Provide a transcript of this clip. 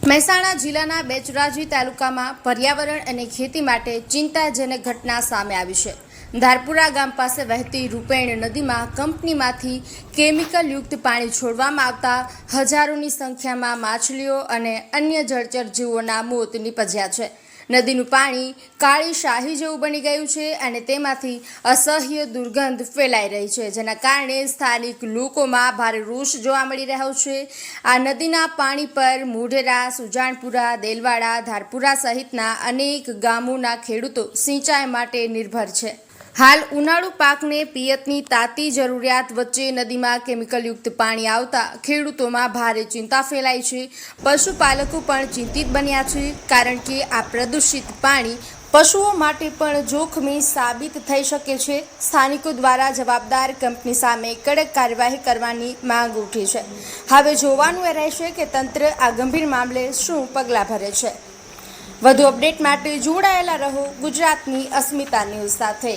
મહેસાણા જિલ્લાના બેચરાજી તાલુકામાં પર્યાવરણ અને ખેતી માટે ચિંતાજનક ઘટના સામે આવી છે। ધારપુરા ગામ પાસે વહેતી રૂપેણ નદીમાં કંપનીમાંથી કેમિકલયુક્ત પાણી છોડવામાં આવતા હજારોની સંખ્યામાં માછલીઓ અને અન્ય જળચર જીવોના મોત નીપજ્યા છે। નદીનું પાણી કાળી શાહી જેવું બની ગયું છે અને તેમાંથી અસહ્ય દુર્ગંધ ફેલાઈ રહી છે, જેના કારણે સ્થાનિક લોકોમાં ભારે રોષ જોવા મળી રહ્યો છે। આ નદીના પાણી પર મોઢેરા, સુજાનપુરા, દેલવાડા, ધારપુરા સહિતના અનેક ગામોના ખેડૂતો સિંચાઈ માટે નિર્ભર છે। હાલ ઉનાળુ પાકને પિયતની તાતી જરૂરિયાત વચ્ચે નદીમાં કેમિકલયુક્ત પાણી આવતા ખેડૂતોમાં ભારે ચિંતા ફેલાઈ છે। પશુપાલકો પણ ચિંતિત બન્યા છે, કારણ કે આ પ્રદૂષિત પાણી પશુઓ માટે પણ જોખમી સાબિત થઈ શકે છે। સ્થાનિકો દ્વારા જવાબદાર કંપની સામે કડક કાર્યવાહી કરવાની માંગ ઉઠી છે। હવે જોવાનું એ રહેશે કે તંત્ર આ ગંભીર મામલે શું પગલાં ભરે છે। વધુ અપડેટ માટે જોડાયેલા રહો ગુજરાતની અસ્મિતા ન્યૂઝ સાથે।